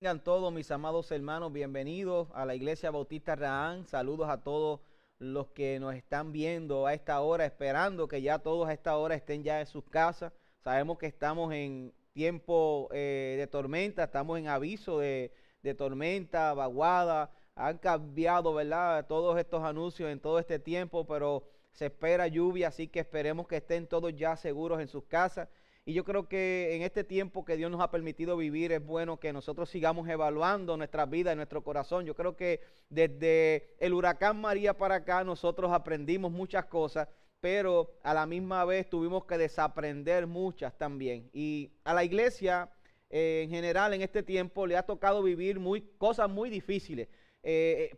Tengan todos mis amados hermanos, bienvenidos a la Iglesia Bautista Rahán. Saludos a todos los que nos están viendo a esta hora, esperando que ya todos a esta hora estén ya en sus casas. Sabemos que estamos en tiempo de tormenta, estamos en aviso de tormenta, vaguada. Han cambiado, ¿verdad?, todos estos anuncios en todo este tiempo, pero se espera lluvia, así que esperemos que estén todos ya seguros en sus casas. Y yo creo que en este tiempo que Dios nos ha permitido vivir es bueno que nosotros sigamos evaluando nuestra vida y nuestro corazón. Yo creo que desde el huracán María para acá nosotros aprendimos muchas cosas, pero a la misma vez tuvimos que desaprender muchas también. Y a la iglesia en general en este tiempo le ha tocado vivir cosas muy difíciles.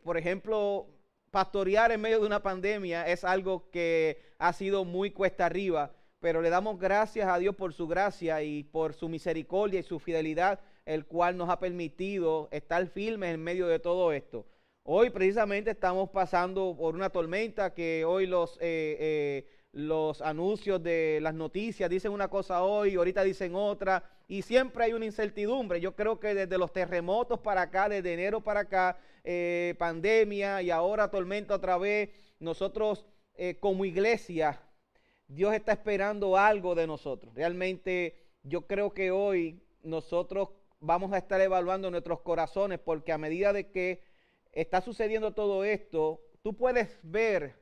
Por ejemplo, pastorear en medio de una pandemia es algo que ha sido muy cuesta arriba, pero le damos gracias a Dios por su gracia y por su misericordia y su fidelidad, el cual nos ha permitido estar firmes en medio de todo esto. Hoy precisamente estamos pasando por una tormenta que hoy los anuncios de las noticias dicen una cosa hoy, ahorita dicen otra, y siempre hay una incertidumbre. Yo creo que desde los terremotos para acá, desde enero para acá, pandemia y ahora tormenta otra vez, nosotros como iglesia, Dios está esperando algo de nosotros. Realmente yo creo que hoy nosotros vamos a estar evaluando nuestros corazones, porque a medida de que está sucediendo todo esto, tú puedes ver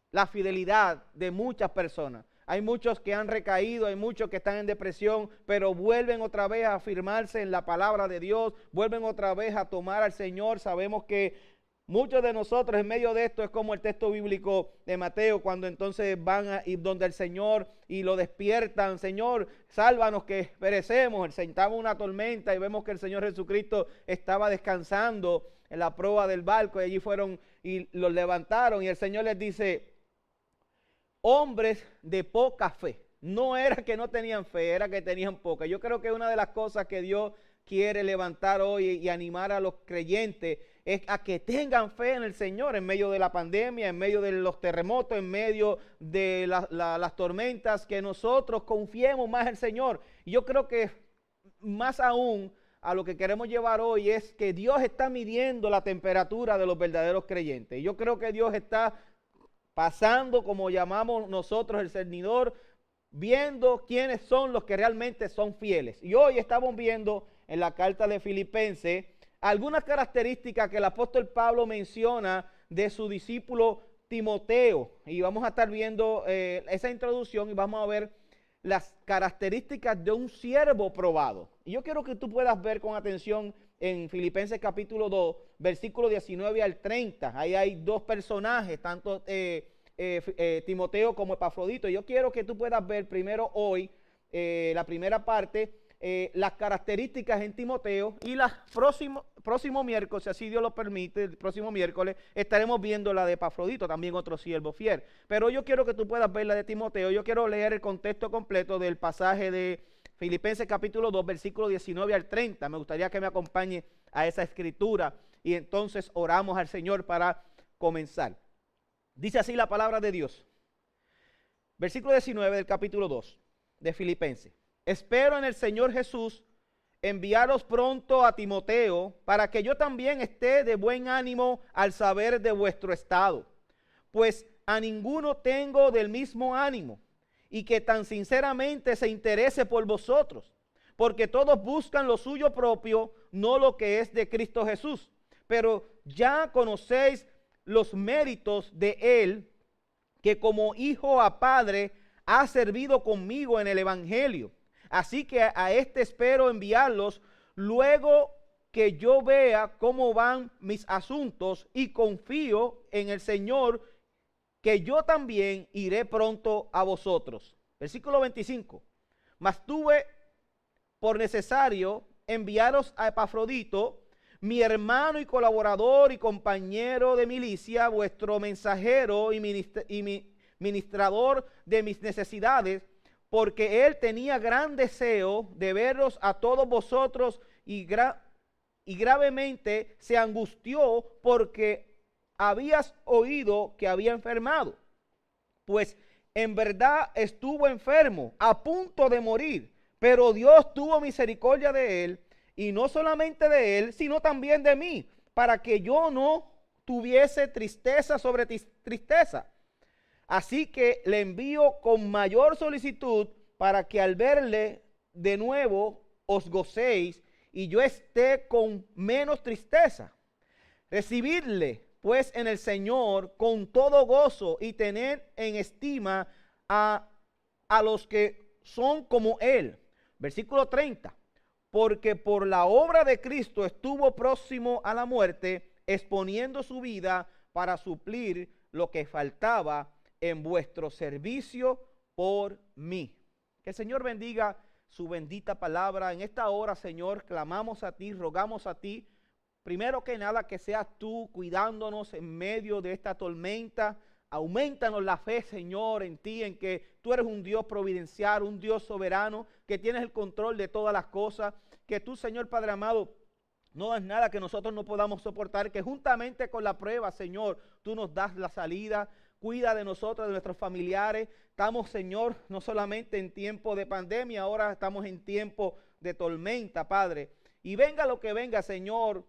la fidelidad de muchas personas. Hay muchos que han recaído, hay muchos que están en depresión, pero vuelven otra vez a afirmarse en la palabra de Dios, vuelven otra vez a tomar al Señor. Sabemos que muchos de nosotros en medio de esto es como el texto bíblico de Mateo, cuando entonces van a ir donde el Señor y lo despiertan. Señor, sálvanos que perecemos. Sentamos una tormenta y vemos que el Señor Jesucristo estaba descansando en la proa del barco, y allí fueron y los levantaron, y el Señor les dice: hombres de poca fe. No era que no tenían fe, era que tenían poca. Yo creo que una de las cosas que Dios quiere levantar hoy y animar a los creyentes es a que tengan fe en el Señor en medio de la pandemia, en medio de los terremotos, en medio de las tormentas, que nosotros confiemos más en el Señor. Y yo creo que más aún a lo que queremos llevar hoy es que Dios está midiendo la temperatura de los verdaderos creyentes. Yo creo que Dios está pasando, como llamamos nosotros, el cernidor, viendo quiénes son los que realmente son fieles. Y hoy estamos viendo en la carta de Filipenses algunas características que el apóstol Pablo menciona de su discípulo Timoteo. Y vamos a estar viendo esa introducción y vamos a ver las características de un siervo probado. Y yo quiero que tú puedas ver con atención en Filipenses capítulo 2, versículo 19 al 30. Ahí hay dos personajes, tanto Timoteo como Epafrodito. Yo quiero que tú puedas ver primero hoy, la primera parte, las características en Timoteo, y el próximo miércoles, si así Dios lo permite, el próximo miércoles estaremos viendo la de Epafrodito, también otro siervo fiel. Pero yo quiero que tú puedas ver la de Timoteo. Yo quiero leer el contexto completo del pasaje de Filipenses capítulo 2, versículo 19 al 30. Me gustaría que me acompañe a esa escritura y entonces oramos al Señor para comenzar. Dice así la palabra de Dios. Versículo 19 del capítulo 2 de Filipenses. Espero en el Señor Jesús enviaros pronto a Timoteo, para que yo también esté de buen ánimo al saber de vuestro estado, pues a ninguno tengo del mismo ánimo, y que tan sinceramente se interese por vosotros, porque todos buscan lo suyo propio, no lo que es de Cristo Jesús. Pero ya conocéis los méritos de él, que como hijo a padre ha servido conmigo en el evangelio. Así que a este espero enviarlos luego que yo vea cómo van mis asuntos, y confío en el Señor que yo también iré pronto a vosotros. Versículo 25. Mas tuve por necesario enviaros a Epafrodito, mi hermano y colaborador y compañero de milicia, vuestro mensajero y ministrador de mis necesidades, porque él tenía gran deseo de veros a todos vosotros, y gravemente se angustió porque habías oído que había enfermado. Pues en verdad estuvo enfermo, a punto de morir, pero Dios tuvo misericordia de él, y no solamente de él, sino también de mí, para que yo no tuviese tristeza sobre tristeza. Así que le envío con mayor solicitud para que al verle de nuevo os gocéis y yo esté con menos tristeza. Recibidle pues en el Señor con todo gozo y tened en estima a los que son como él. Versículo 30. Porque por la obra de Cristo estuvo próximo a la muerte, exponiendo su vida para suplir lo que faltaba en vuestro servicio por mí. Que el Señor bendiga su bendita palabra. En esta hora, Señor, clamamos a ti, rogamos a ti, primero que nada, que seas tú cuidándonos en medio de esta tormenta. Aumentanos la fe, Señor, en ti, en que tú eres un Dios providencial, un Dios soberano, que tienes el control de todas las cosas, que tú, Señor Padre amado, no das nada que nosotros no podamos soportar, que juntamente con la prueba, Señor, tú nos das la salida. Cuida de nosotros, de nuestros familiares. Estamos, Señor, no solamente en tiempo de pandemia, ahora estamos en tiempo de tormenta, Padre. Y venga lo que venga, Señor,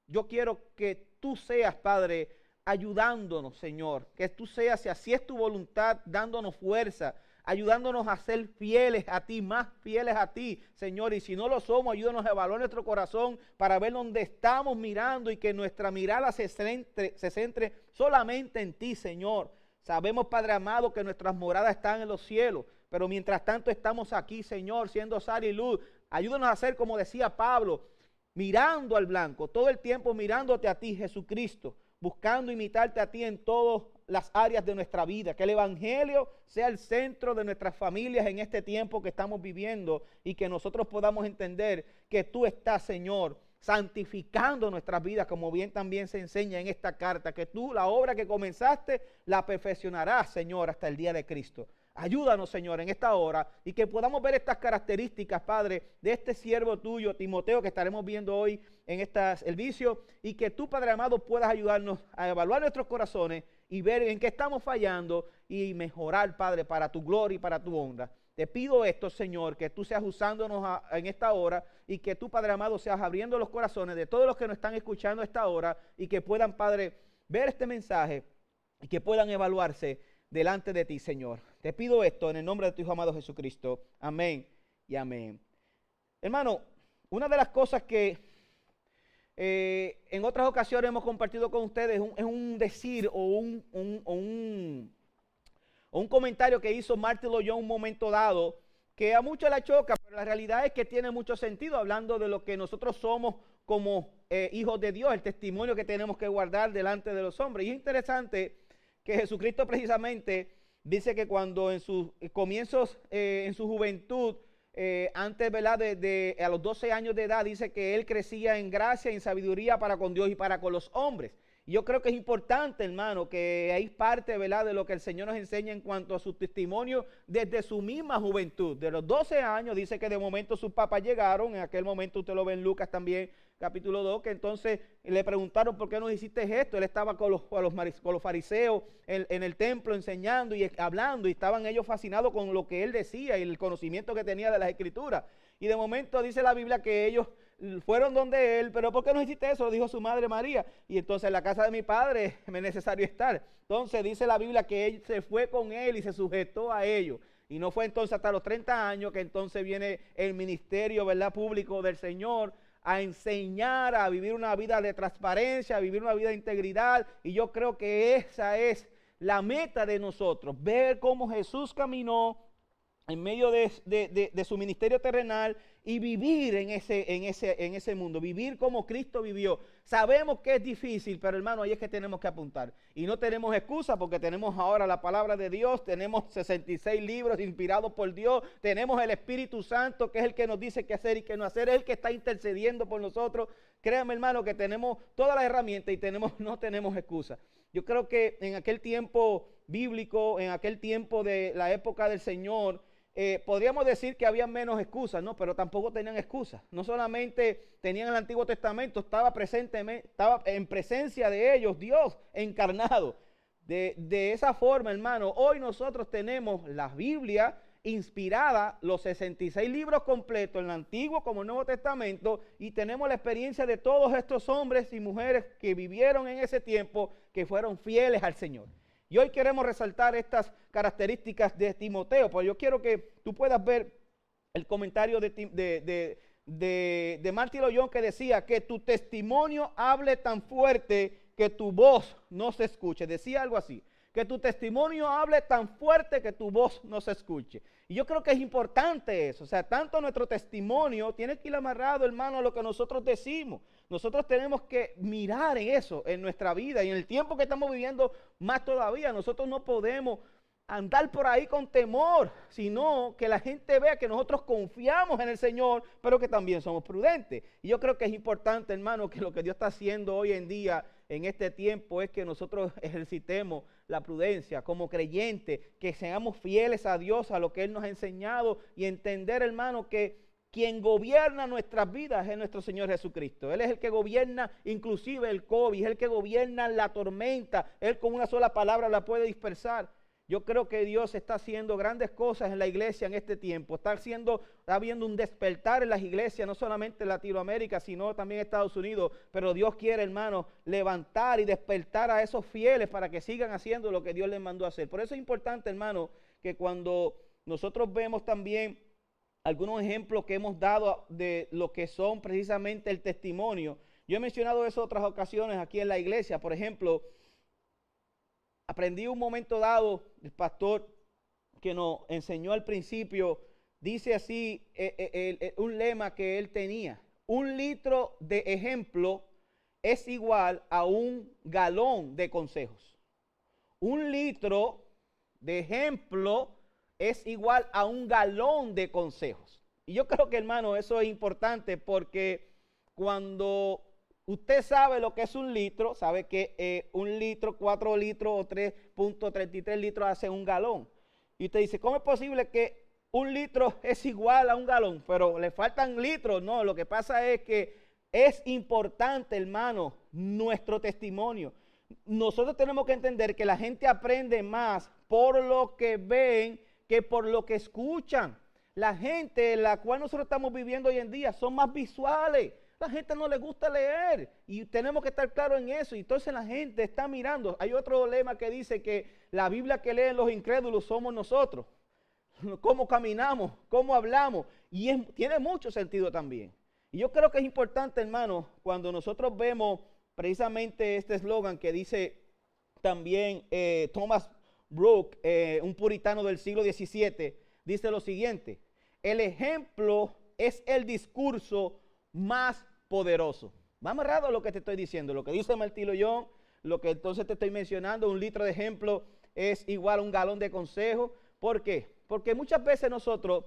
yo quiero que tú seas, Padre, ayudándonos, Señor. Que tú seas, si así es tu voluntad, dándonos fuerza, ayudándonos a ser fieles a ti, más fieles a ti, Señor. Y si no lo somos, ayúdanos a evaluar nuestro corazón para ver dónde estamos mirando y que nuestra mirada se centre solamente en ti, Señor. Sabemos, Padre amado, que nuestras moradas están en los cielos, pero mientras tanto estamos aquí, Señor, siendo sal y luz. Ayúdanos a hacer, como decía Pablo, mirando al blanco, todo el tiempo mirándote a ti, Jesucristo, buscando imitarte a ti en todas las áreas de nuestra vida. Que el evangelio sea el centro de nuestras familias en este tiempo que estamos viviendo y que nosotros podamos entender que tú estás, Señor, santificando nuestras vidas, como bien también se enseña en esta carta, que tú la obra que comenzaste la perfeccionarás, Señor, hasta el día de Cristo. Ayúdanos, Señor, en esta hora y que podamos ver estas características, Padre, de este siervo tuyo, Timoteo, que estaremos viendo hoy en este servicio, y que tú, Padre amado, puedas ayudarnos a evaluar nuestros corazones y ver en qué estamos fallando y mejorar, Padre, para tu gloria y para tu honra. Te pido esto, Señor, que tú seas usándonos en esta hora y que tú, Padre amado, seas abriendo los corazones de todos los que nos están escuchando a esta hora y que puedan, Padre, ver este mensaje y que puedan evaluarse delante de ti, Señor. Te pido esto en el nombre de tu Hijo amado Jesucristo. Amén y amén. Hermano, una de las cosas que en otras ocasiones hemos compartido con ustedes es un decir o un comentario que hizo Martin Lloyd en un momento dado, que a muchos la choca, pero la realidad es que tiene mucho sentido, hablando de lo que nosotros somos como hijos de Dios, el testimonio que tenemos que guardar delante de los hombres. Y es interesante que Jesucristo precisamente dice que cuando en sus comienzos, en su juventud, antes, ¿verdad? A los 12 años de edad, dice que él crecía en gracia y en sabiduría para con Dios y para con los hombres. Y yo creo que es importante, hermano, que hay parte, ¿verdad?, de lo que el Señor nos enseña en cuanto a su testimonio desde su misma juventud. De los 12 años, dice que de momento sus papás llegaron, en aquel momento usted lo ve en Lucas también, capítulo 2, que entonces le preguntaron por qué no hiciste esto. Él estaba con los fariseos en el templo enseñando y hablando, y estaban ellos fascinados con lo que él decía y el conocimiento que tenía de las Escrituras. Y de momento dice la Biblia que ellos fueron donde él, pero ¿por qué no hiciste eso? Lo dijo su madre María. Y entonces en la casa de mi padre me es necesario estar. Entonces dice la Biblia que él se fue con él y se sujetó a ellos. Y no fue entonces hasta los 30 años que entonces viene el ministerio, ¿verdad?, público del Señor, a enseñar a vivir una vida de transparencia, a vivir una vida de integridad. Y yo creo que esa es la meta de nosotros, ver cómo Jesús caminó en medio de su ministerio terrenal y vivir en ese mundo, vivir como Cristo vivió. Sabemos que es difícil, pero hermano, ahí es que tenemos que apuntar. Y no tenemos excusa porque tenemos ahora la palabra de Dios, tenemos 66 libros inspirados por Dios, tenemos el Espíritu Santo, que es el que nos dice qué hacer y qué no hacer, es el que está intercediendo por nosotros. Créanme, hermano, que tenemos todas las herramientas y no tenemos excusa. Yo creo que en aquel tiempo bíblico, en aquel tiempo de la época del Señor, podríamos decir que había menos excusas, ¿no? Pero tampoco tenían excusas. No solamente tenían el Antiguo Testamento, estaba en presencia de ellos Dios encarnado. De esa forma, hermano, hoy nosotros tenemos la Biblia inspirada, los 66 libros completos, en el Antiguo como el Nuevo Testamento, y tenemos la experiencia de todos estos hombres y mujeres que vivieron en ese tiempo, que fueron fieles al Señor. Y hoy queremos resaltar estas características de Timoteo, porque yo quiero que tú puedas ver el comentario de Martín Loyola, que decía que tu testimonio hable tan fuerte que tu voz no se escuche. Decía algo así, que tu testimonio hable tan fuerte que tu voz no se escuche. Y yo creo que es importante eso. O sea, tanto nuestro testimonio tiene que ir amarrado, hermano, a lo que nosotros decimos. Nosotros tenemos que mirar en eso, en nuestra vida. Y en el tiempo que estamos viviendo, más todavía, nosotros no podemos andar por ahí con temor, sino que la gente vea que nosotros confiamos en el Señor, pero que también somos prudentes. Y yo creo que es importante, hermano, que lo que Dios está haciendo hoy en día, en este tiempo, es que nosotros ejercitemos la prudencia como creyentes, que seamos fieles a Dios, a lo que Él nos ha enseñado, y entender, hermano, que quien gobierna nuestras vidas es nuestro Señor Jesucristo. Él es el que gobierna inclusive el COVID, es el que gobierna la tormenta. Él con una sola palabra la puede dispersar. Yo creo que Dios está haciendo grandes cosas en la iglesia en este tiempo. Está habiendo un despertar en las iglesias, no solamente en Latinoamérica, sino también en Estados Unidos. Pero Dios quiere, hermano, levantar y despertar a esos fieles para que sigan haciendo lo que Dios les mandó a hacer. Por eso es importante, hermano, que cuando nosotros vemos también algunos ejemplos que hemos dado de lo que son precisamente el testimonio. Yo he mencionado eso en otras ocasiones aquí en la iglesia. Por ejemplo, aprendí un momento dado, el pastor que nos enseñó al principio, dice así, un lema que él tenía: 1 litro de ejemplo es igual a 1 galón de consejos. 1 litro de ejemplo es igual a 1 galón de consejos. Y yo creo que, hermano, eso es importante, porque cuando usted sabe lo que es 1 litro, sabe que 1 litro, 4 litros o 3.33 litros hace 1 galón. Y usted dice, ¿cómo es posible que 1 litro es igual a 1 galón? Pero le faltan litros. No, lo que pasa es que es importante, hermano, nuestro testimonio. Nosotros tenemos que entender que la gente aprende más por lo que ven que por lo que escuchan. La gente en la cual nosotros estamos viviendo hoy en día son más visuales. La gente no le gusta leer y tenemos que estar claros en eso. Y entonces la gente está mirando. Hay otro lema que dice que la Biblia que leen los incrédulos somos nosotros. Cómo caminamos, cómo hablamos. Y tiene mucho sentido también. Y yo creo que es importante, hermano, cuando nosotros vemos precisamente este eslogan que dice también Thomas Brooke, un puritano del siglo XVII, dice lo siguiente: el ejemplo es el discurso más poderoso. Va amarrado a lo que te estoy diciendo, lo que dice Martín Loyola, lo que entonces te estoy mencionando. 1 litro de ejemplo es igual a 1 galón de consejo. ¿Por qué? Porque muchas veces nosotros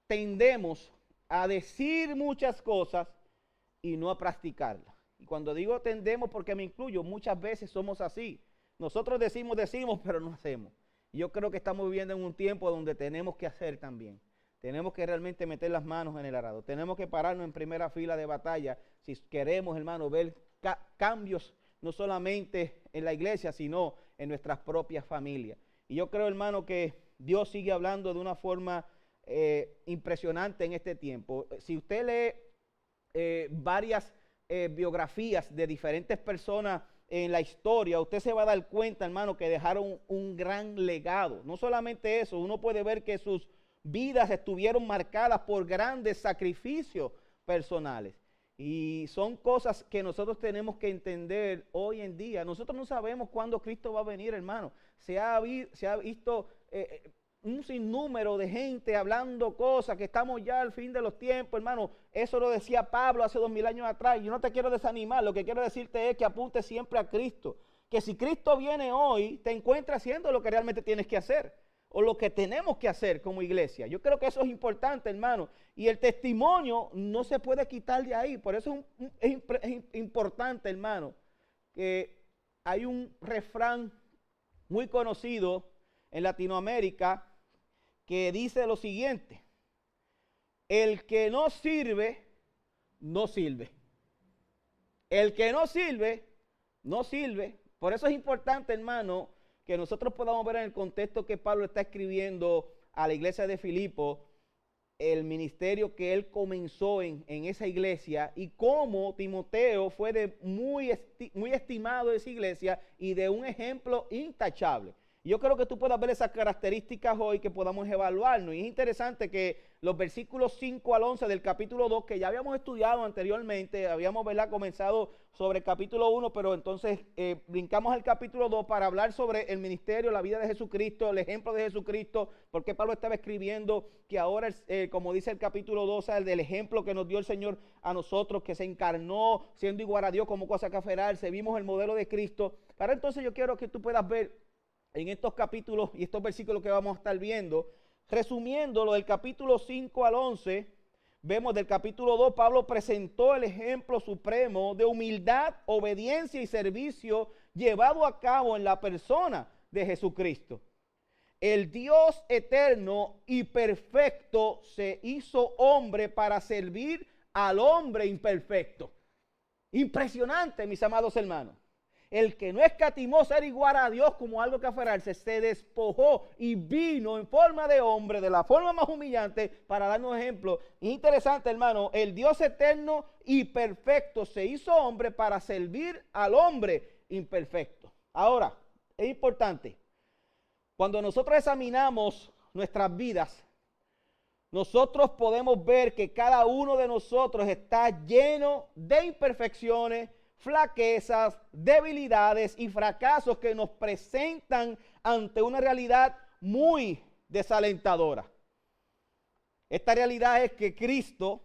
tendemos a decir muchas cosas y no a practicarlas. Y cuando digo tendemos, porque me incluyo, muchas veces somos así. Nosotros decimos, pero no hacemos. Y yo creo que estamos viviendo en un tiempo donde tenemos que hacer también. Tenemos que realmente meter las manos en el arado. Tenemos que pararnos en primera fila de batalla si queremos, hermano, ver cambios no solamente en la iglesia, sino en nuestras propias familias. Y yo creo, hermano, que Dios sigue hablando de una forma impresionante en este tiempo. Si usted lee varias biografías de diferentes personas en la historia, usted se va a dar cuenta, hermano, que dejaron un gran legado. No solamente eso, uno puede ver que sus vidas estuvieron marcadas por grandes sacrificios personales. Y son cosas que nosotros tenemos que entender hoy en día. Nosotros no sabemos cuándo Cristo va a venir, hermano. Se ha visto un sinnúmero de gente hablando cosas, que estamos ya al fin de los tiempos, hermano. Eso lo decía Pablo hace 2000 años atrás. Yo no te quiero desanimar, lo que quiero decirte es que apunte siempre a Cristo. Que si Cristo viene hoy, te encuentra haciendo lo que realmente tienes que hacer, o lo que tenemos que hacer como iglesia. Yo creo que eso es importante, hermano. Y el testimonio no se puede quitar de ahí. Por eso es importante, hermano, que hay un refrán muy conocido en Latinoamérica que dice lo siguiente: el que no sirve, no sirve. El que no sirve, no sirve. Por eso es importante, hermano, que nosotros podamos ver en el contexto que Pablo está escribiendo a la iglesia de Filipo el ministerio que él comenzó en esa iglesia y cómo Timoteo fue muy estimado de esa iglesia y de un ejemplo intachable. Yo creo que tú puedas ver esas características hoy que podamos evaluarnos. Y es interesante que los versículos 5 al 11 del capítulo 2, que ya habíamos estudiado anteriormente, habíamos, ¿verdad?, comenzado sobre el capítulo 1, pero entonces brincamos al capítulo 2 para hablar sobre el ministerio, la vida de Jesucristo, el ejemplo de Jesucristo, porque Pablo estaba escribiendo que ahora, como dice el capítulo 2, el del ejemplo que nos dio el Señor a nosotros, que se encarnó siendo igual a Dios como cosa que aferrarse, vimos el modelo de Cristo. Para entonces yo quiero que tú puedas ver en estos capítulos y estos versículos que vamos a estar viendo, resumiéndolo del capítulo 5 al 11, vemos del capítulo 2, Pablo presentó el ejemplo supremo de humildad, obediencia y servicio llevado a cabo en la persona de Jesucristo. El Dios eterno y perfecto se hizo hombre para servir al hombre imperfecto. Impresionante, mis amados hermanos. El que no escatimó ser igual a Dios como algo que aferrarse, se despojó y vino en forma de hombre, de la forma más humillante, para darnos ejemplo. Interesante, hermano, el Dios eterno y perfecto se hizo hombre para servir al hombre imperfecto. Ahora, es importante, cuando nosotros examinamos nuestras vidas, nosotros podemos ver que cada uno de nosotros está lleno de imperfecciones, flaquezas, debilidades y fracasos que nos presentan ante una realidad muy desalentadora. Esta realidad es que Cristo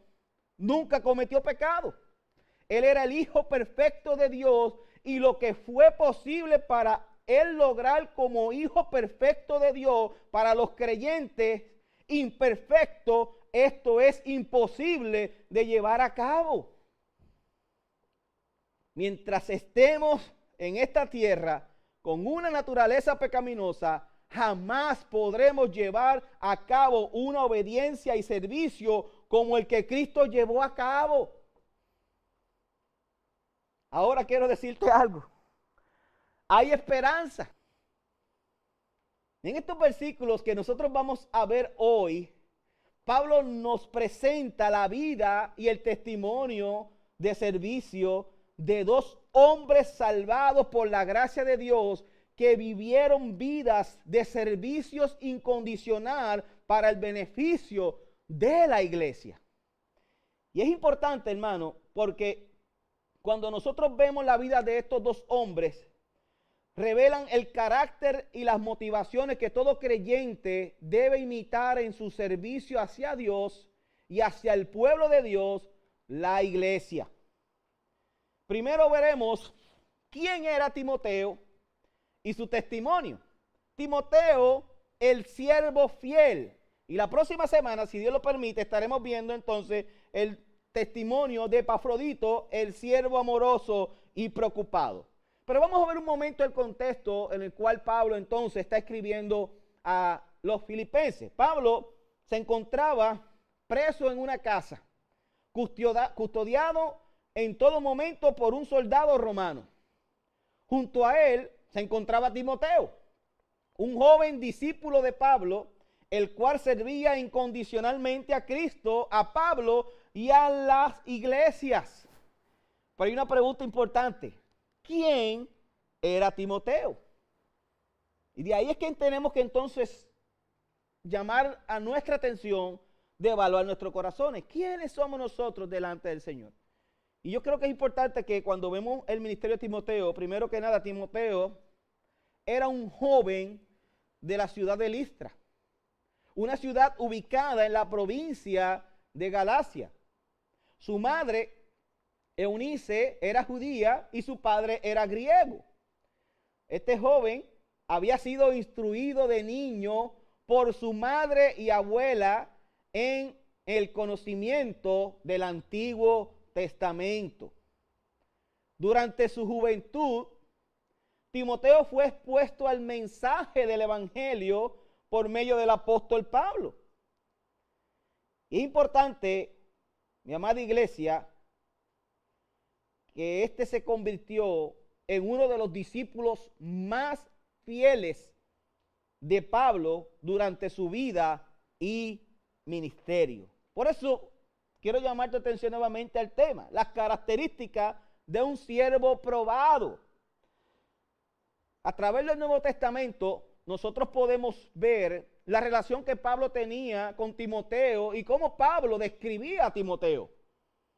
nunca cometió pecado. Él era el Hijo perfecto de Dios y lo que fue posible para Él lograr como Hijo perfecto de Dios para los creyentes imperfectos, esto es imposible de llevar a cabo. Mientras estemos en esta tierra con una naturaleza pecaminosa, jamás podremos llevar a cabo una obediencia y servicio como el que Cristo llevó a cabo. Ahora quiero decirte algo. Hay esperanza. En estos versículos que nosotros vamos a ver hoy, Pablo nos presenta la vida y el testimonio de servicio de dos hombres salvados por la gracia de Dios que vivieron vidas de servicios incondicional para el beneficio de la iglesia. Y es importante, hermano, porque cuando nosotros vemos la vida de estos dos hombres, revelan el carácter y las motivaciones que todo creyente debe imitar en su servicio hacia Dios y hacia el pueblo de Dios, la iglesia. Primero veremos quién era Timoteo y su testimonio. Timoteo, el siervo fiel. Y la próxima semana, si Dios lo permite, estaremos viendo entonces el testimonio de Epafrodito, el siervo amoroso y preocupado. Pero vamos a ver un momento el contexto en el cual Pablo entonces está escribiendo a los filipenses. Pablo se encontraba preso en una casa, custodiado en todo momento por un soldado romano. Junto a él se encontraba Timoteo, un joven discípulo de Pablo, el cual servía incondicionalmente a Cristo, a Pablo y a las iglesias. Pero hay una pregunta importante. ¿Quién era Timoteo? Y de ahí es que tenemos que entonces llamar a nuestra atención de evaluar nuestros corazones. ¿Quiénes somos nosotros delante del Señor? Y yo creo que es importante que cuando vemos el ministerio de Timoteo, primero que nada, Timoteo era un joven de la ciudad de Listra, una ciudad ubicada en la provincia de Galacia. Su madre, Eunice, era judía y su padre era griego. Este joven había sido instruido de niño por su madre y abuela en el conocimiento del Antiguo Testamento. Durante su juventud, Timoteo fue expuesto al mensaje del Evangelio por medio del apóstol Pablo. Y es importante, mi amada iglesia, que este se convirtió en uno de los discípulos más fieles de Pablo durante su vida y ministerio. Por eso quiero llamar tu atención nuevamente al tema, las características de un siervo probado. A través del Nuevo Testamento, nosotros podemos ver la relación que Pablo tenía con Timoteo y cómo Pablo describía a Timoteo.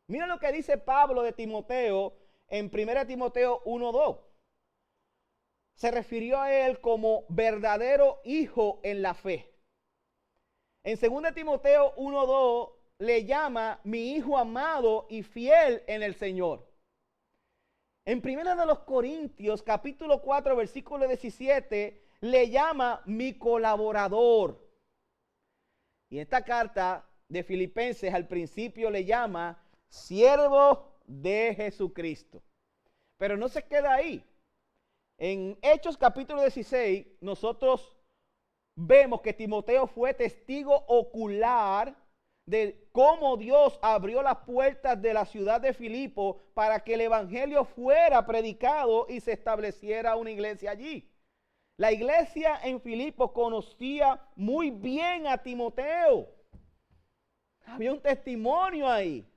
Mira lo que dice Pablo de Timoteo en 1 Timoteo 1:2. Se refirió a él como verdadero hijo en la fe. En 2 Timoteo 1:2 le llama mi hijo amado y fiel en el Señor. En 1 Corintios capítulo 4 versículo 17 le llama mi colaborador. Y en esta carta de Filipenses al principio le llama siervo de Jesucristo. Pero no se queda ahí. En Hechos capítulo 16 nosotros vemos que Timoteo fue testigo ocular de cómo Dios abrió las puertas de la ciudad de Filipo para que el evangelio fuera predicado y se estableciera una iglesia allí. La iglesia en Filipo conocía muy bien a Timoteo. Había un testimonio ahí.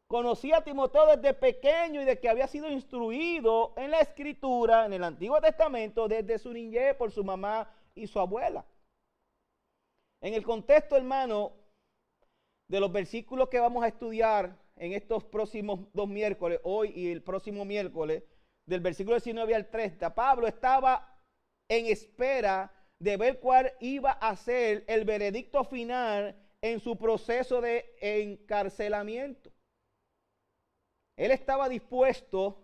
Conocía a Timoteo desde pequeño y de que había sido instruido en la escritura, en el Antiguo Testamento, desde su niñez por su mamá y su abuela. En el contexto, hermano, de los versículos que vamos a estudiar en estos próximos 2 miércoles, hoy y el próximo miércoles, del versículo 19 al 30, Pablo estaba en espera de ver cuál iba a ser el veredicto final en su proceso de encarcelamiento. Él estaba dispuesto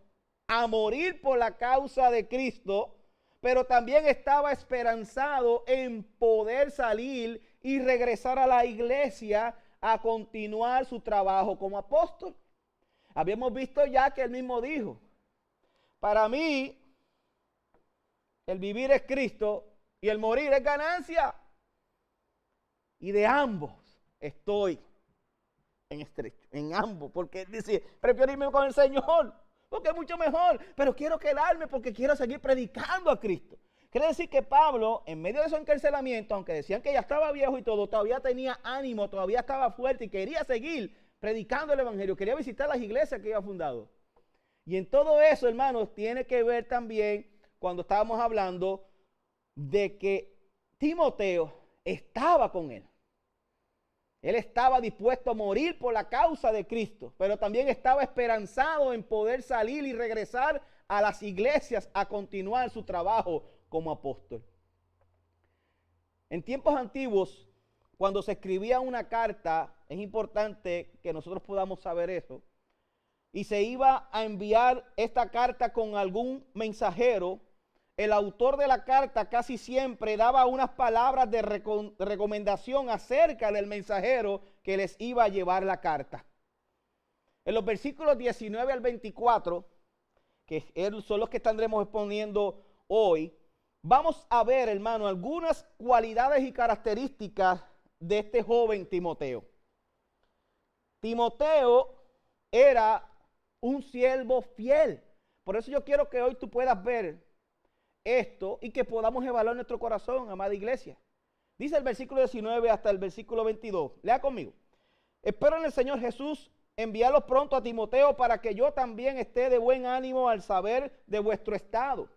a morir por la causa de Cristo, pero también estaba esperanzado en poder salir y regresar a la iglesia a continuar su trabajo como apóstol. Habíamos visto ya que él mismo dijo, para mí el vivir es Cristo y el morir es ganancia. Y de ambos estoy en estrecho, en ambos, porque él dice, prefiero irme con el Señor, porque es mucho mejor, pero quiero quedarme porque quiero seguir predicando a Cristo. Quiere decir que Pablo, en medio de su encarcelamiento, aunque decían que ya estaba viejo y todo, todavía tenía ánimo, todavía estaba fuerte y quería seguir predicando el evangelio, quería visitar las iglesias que había fundado. Y en todo eso, hermanos, tiene que ver también cuando estábamos hablando de que Timoteo estaba con él. Él estaba dispuesto a morir por la causa de Cristo, pero también estaba esperanzado en poder salir y regresar a las iglesias a continuar su trabajo como apóstol. En tiempos antiguos, cuando se escribía una carta, es importante que nosotros podamos saber eso, y se iba a enviar esta carta con algún mensajero, el autor de la carta casi siempre daba unas palabras de recomendación acerca del mensajero que les iba a llevar la carta. En los versículos 19 al 24, que son los que estaremos exponiendo hoy, vamos a ver, hermano, algunas cualidades y características de este joven Timoteo. Timoteo era un siervo fiel. Por eso yo quiero que hoy tú puedas ver esto y que podamos evaluar nuestro corazón, amada iglesia. Dice el versículo 19 hasta el versículo 22. Lea conmigo. Espero en el Señor Jesús enviarlos pronto a Timoteo para que yo también esté de buen ánimo al saber de vuestro estado.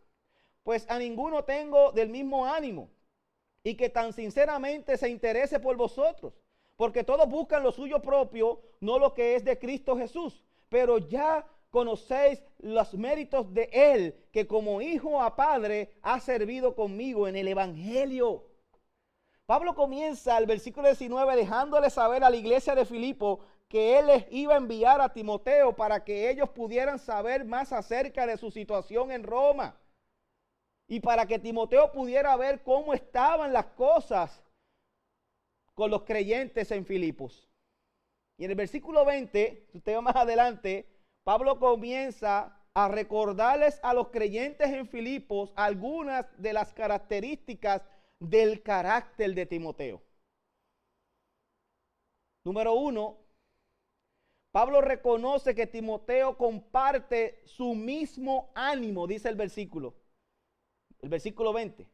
Pues a ninguno tengo del mismo ánimo y que tan sinceramente se interese por vosotros. Porque todos buscan lo suyo propio, no lo que es de Cristo Jesús. Pero ya conocéis los méritos de él, que como hijo a padre ha servido conmigo en el evangelio. Pablo comienza el versículo 19 dejándole saber a la iglesia de Filipo que él les iba a enviar a Timoteo para que ellos pudieran saber más acerca de su situación en Roma y para que Timoteo pudiera ver cómo estaban las cosas con los creyentes en Filipos. Y en el versículo 20, si usted va más adelante, Pablo comienza a recordarles a los creyentes en Filipos algunas de las características del carácter de Timoteo. Número 1, Pablo reconoce que Timoteo comparte su mismo ánimo, dice el versículo 20.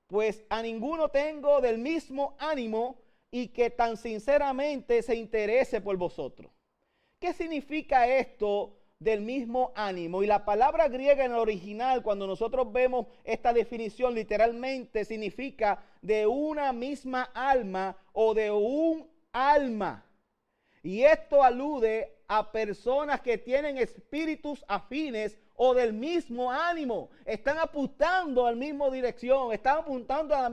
pues a ninguno tengo del mismo ánimo y que tan sinceramente se interese por vosotros. ¿Qué significa esto del mismo ánimo? Y la palabra griega en el original, cuando nosotros vemos esta definición, literalmente significa de una misma alma o de un alma. Y esto alude a personas que tienen espíritus afines o del mismo ánimo. Están apuntando a la misma dirección, están apuntando a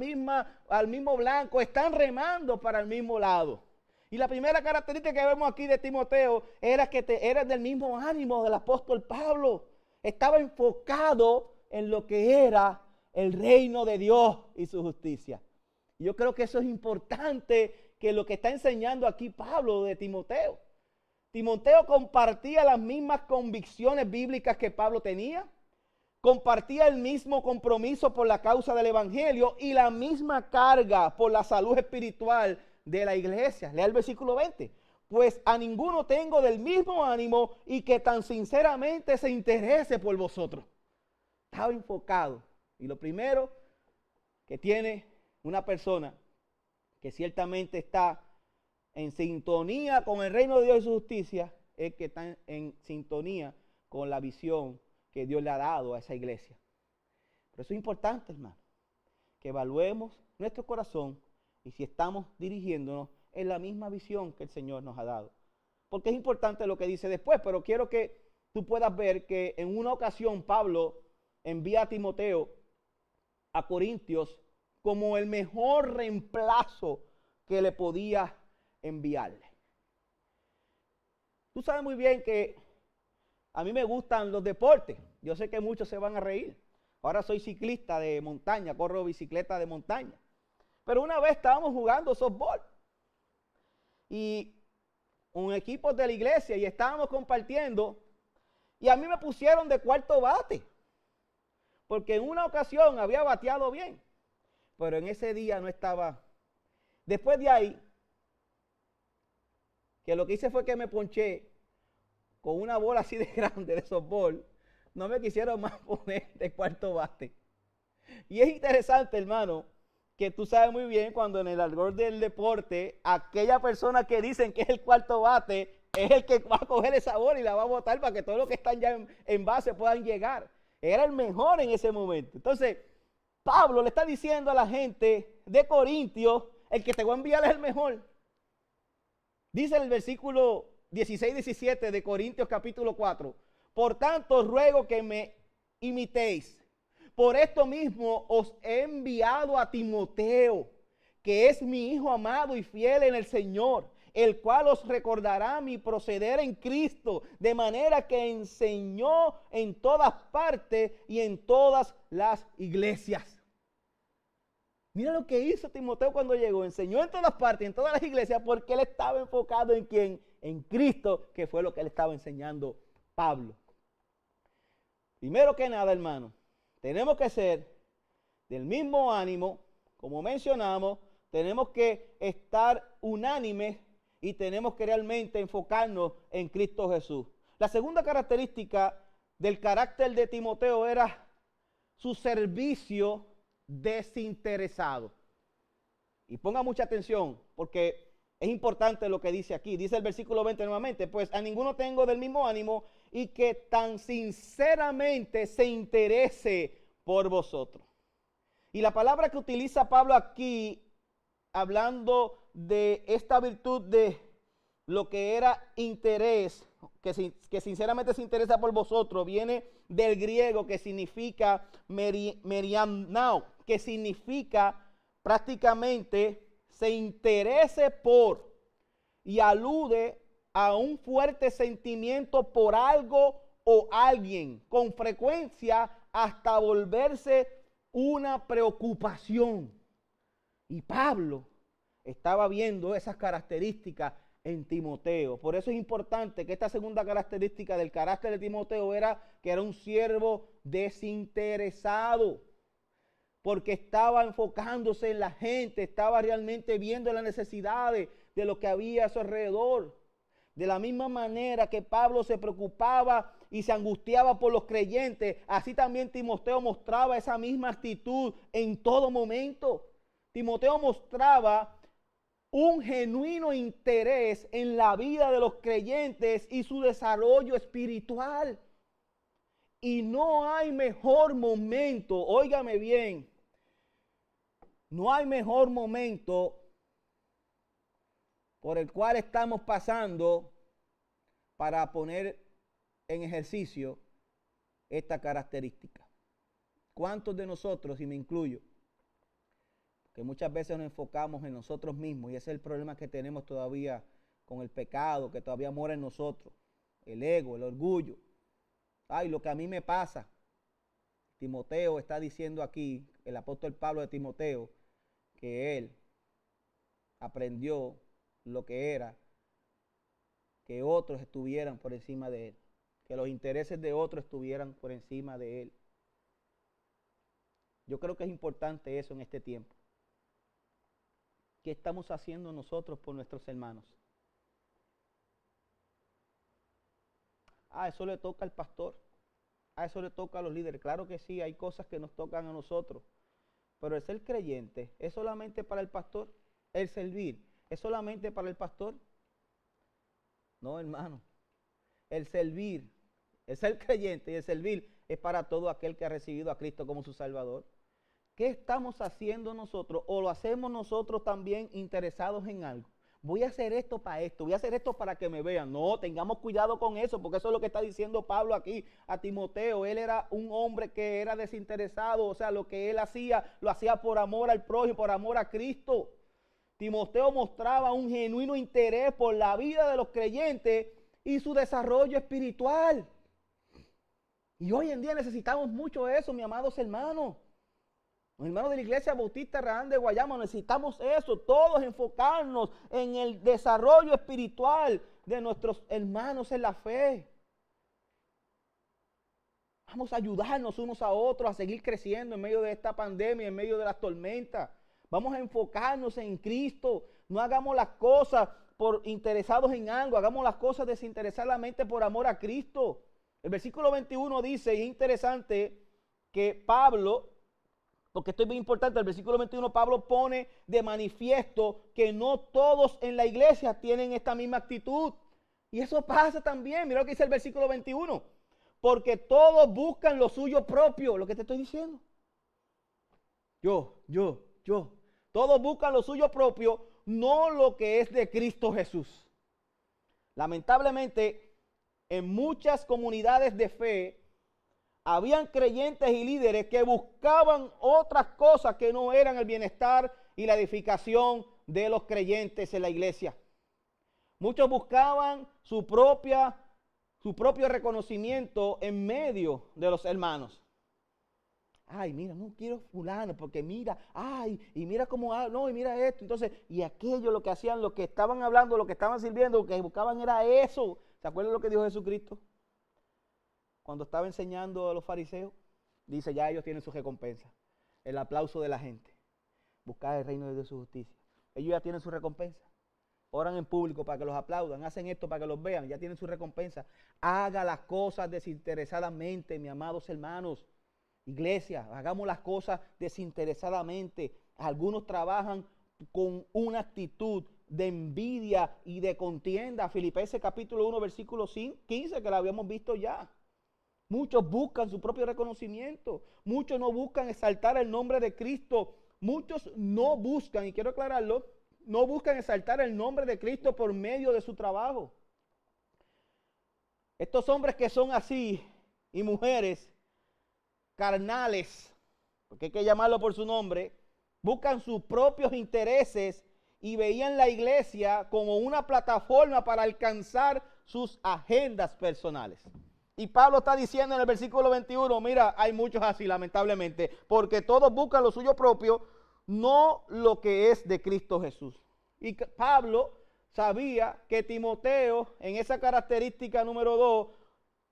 al mismo blanco, están remando para el mismo lado. Y la primera característica que vemos aquí de Timoteo era que era del mismo ánimo del apóstol Pablo. Estaba enfocado en lo que era el reino de Dios y su justicia. Y yo creo que eso es importante, que lo que está enseñando aquí Pablo de Timoteo. Timoteo compartía las mismas convicciones bíblicas que Pablo tenía. Compartía el mismo compromiso por la causa del evangelio y la misma carga por la salud espiritual de la iglesia. Lea el versículo 20. Pues a ninguno tengo del mismo ánimo y que tan sinceramente se interese por vosotros. Estaba enfocado. Y lo primero que tiene una persona que ciertamente está en sintonía con el reino de Dios y su justicia es que está en sintonía con la visión que Dios le ha dado a esa iglesia. Por eso es importante, hermano, que evaluemos nuestro corazón y si estamos dirigiéndonos en la misma visión que el Señor nos ha dado. Porque es importante lo que dice después, pero quiero que tú puedas ver que en una ocasión Pablo envía a Timoteo a Corintios como el mejor reemplazo que le podía enviarle. Tú sabes muy bien que a mí me gustan los deportes. Yo sé que muchos se van a reír. Ahora soy ciclista de montaña, corro bicicleta de montaña. Pero una vez estábamos jugando softball y un equipo de la iglesia y estábamos compartiendo y a mí me pusieron de cuarto bate porque en una ocasión había bateado bien, pero en ese día no estaba. Después de ahí, que lo que hice fue que me ponché con una bola así de grande de softball, no me quisieron más poner de cuarto bate. Y es interesante, hermano, que tú sabes muy bien cuando en el argot del deporte, aquella persona que dicen que es el cuarto bate, es el que va a coger esa bola y la va a botar para que todos los que están ya en base puedan llegar. Era el mejor en ese momento. Entonces, Pablo le está diciendo a la gente de Corintios, el que te voy a enviar es el mejor. Dice en el versículo 16-17 de Corintios capítulo 4, por tanto ruego que me imitéis. Por esto mismo os he enviado a Timoteo, que es mi hijo amado y fiel en el Señor, el cual os recordará mi proceder en Cristo, de manera que enseñó en todas partes y en todas las iglesias. Mira lo que hizo Timoteo cuando llegó, enseñó en todas partes, en todas las iglesias, porque él estaba enfocado en ¿quién? En Cristo, que fue lo que él estaba enseñando Pablo. Primero que nada, hermano, tenemos que ser del mismo ánimo, como mencionamos, tenemos que estar unánimes y tenemos que realmente enfocarnos en Cristo Jesús. La segunda característica del carácter de Timoteo era su servicio desinteresado. Y ponga mucha atención porque es importante lo que dice aquí. Dice el versículo 20 nuevamente, pues a ninguno tengo del mismo ánimo y que tan sinceramente se interese por vosotros. Y la palabra que utiliza Pablo aquí, hablando de esta virtud de lo que era interés, que sinceramente se interesa por vosotros, viene del griego que significa meriamnao, que significa prácticamente se interese por, y alude a un fuerte sentimiento por algo o alguien, con frecuencia hasta volverse una preocupación. Y Pablo estaba viendo esas características en Timoteo. Por eso es importante que esta segunda característica del carácter de Timoteo era que era un siervo desinteresado, porque estaba enfocándose en la gente, estaba realmente viendo las necesidades de lo que había a su alrededor. De la misma manera que Pablo se preocupaba y se angustiaba por los creyentes, así también Timoteo mostraba esa misma actitud en todo momento. Timoteo mostraba un genuino interés en la vida de los creyentes y su desarrollo espiritual. Y no hay mejor momento, óigame bien, no hay mejor momento por el cual estamos pasando para poner en ejercicio esta característica. ¿Cuántos de nosotros, y me incluyo, que muchas veces nos enfocamos en nosotros mismos, y ese es el problema que tenemos todavía con el pecado, que todavía mora en nosotros, el ego, el orgullo? Ay, lo que a mí me pasa. Timoteo está diciendo aquí, el apóstol Pablo de Timoteo, que él aprendió lo que era que otros estuvieran por encima de él, que los intereses de otros estuvieran por encima de él. Yo creo que es importante eso en este tiempo. ¿Qué estamos haciendo nosotros por nuestros hermanos? Eso le toca al pastor. Eso le toca a los líderes. Claro que sí, hay cosas que nos tocan a nosotros. Pero el ser creyente es solamente para el pastor. El servir es solamente para el pastor. No, hermano. El servir, el ser creyente y el servir es para todo aquel que ha recibido a Cristo como su Salvador. ¿Qué estamos haciendo nosotros? ¿O lo hacemos nosotros también interesados en algo? Voy a hacer esto para esto, voy a hacer esto para que me vean. No, tengamos cuidado con eso, porque eso es lo que está diciendo Pablo aquí a Timoteo. Él era un hombre que era desinteresado, o sea, lo que él hacía, lo hacía por amor al prójimo, por amor a Cristo. Timoteo mostraba un genuino interés por la vida de los creyentes y su desarrollo espiritual. Y hoy en día necesitamos mucho eso, mis amados hermanos. Los hermanos de la Iglesia Bautista Rahán de Guayama necesitamos eso, todos enfocarnos en el desarrollo espiritual de nuestros hermanos en la fe. Vamos a ayudarnos unos a otros a seguir creciendo en medio de esta pandemia, en medio de las tormentas. Vamos a enfocarnos en Cristo. No hagamos las cosas por interesados en algo, hagamos las cosas desinteresadamente por amor a Cristo. El versículo 21 dice, y es interesante que Pablo, porque esto es muy importante, el versículo 21 Pablo pone de manifiesto que no todos en la iglesia tienen esta misma actitud. Y eso pasa también, mira lo que dice el versículo 21. Porque todos buscan lo suyo propio, lo que te estoy diciendo. Yo. Todos buscan lo suyo propio, no lo que es de Cristo Jesús. Lamentablemente, en muchas comunidades de fe, habían creyentes y líderes que buscaban otras cosas que no eran el bienestar y la edificación de los creyentes en la iglesia. Muchos buscaban su propio reconocimiento en medio de los hermanos. Ay, mira, no quiero fulano, porque mira, y mira cómo habla, no, y mira esto. Entonces, y aquello lo que hacían, lo que estaban hablando, lo que estaban sirviendo, lo que buscaban era eso. ¿Se acuerdan lo que dijo Jesucristo? Cuando estaba enseñando a los fariseos, dice, ya ellos tienen su recompensa. El aplauso de la gente. Buscar el reino de Dios y su justicia. Ellos ya tienen su recompensa. Oran en público para que los aplaudan. Hacen esto para que los vean. Ya tienen su recompensa. Haga las cosas desinteresadamente, mis amados hermanos. Iglesia, hagamos las cosas desinteresadamente. Algunos trabajan con una actitud de envidia y de contienda. Filipenses capítulo 1, versículo 15, que lo habíamos visto ya. Muchos buscan su propio reconocimiento. Muchos no buscan exaltar el nombre de Cristo. Muchos no buscan, y quiero aclararlo, no buscan exaltar el nombre de Cristo por medio de su trabajo. Estos hombres que son así, y mujeres carnales, porque hay que llamarlo por su nombre, buscan sus propios intereses y veían la iglesia como una plataforma para alcanzar sus agendas personales. Y Pablo está diciendo en el versículo 21, mira, hay muchos así lamentablemente, porque todos buscan lo suyo propio, no lo que es de Cristo Jesús. Y Pablo sabía que Timoteo, en esa característica número 2,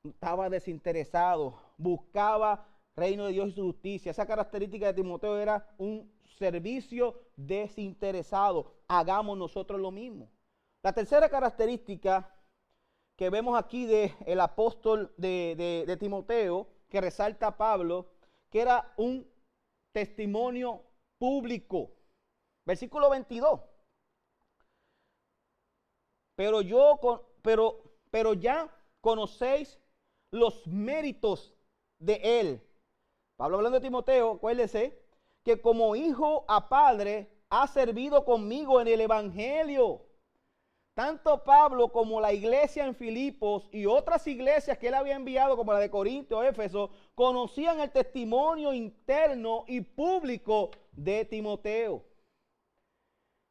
estaba desinteresado, buscaba reino de Dios y su justicia. Esa característica de Timoteo era un servicio desinteresado. Hagamos nosotros lo mismo. La tercera característica que vemos aquí de el apóstol de Timoteo, que resalta a Pablo, que era un testimonio público. Versículo 22. Pero ya conocéis los méritos de él. Pablo hablando de Timoteo, acuérdese que como hijo a padre ha servido conmigo en el evangelio. Tanto Pablo como la iglesia en Filipos y otras iglesias que él había enviado, como la de Corinto o Éfeso, conocían el testimonio interno y público de Timoteo.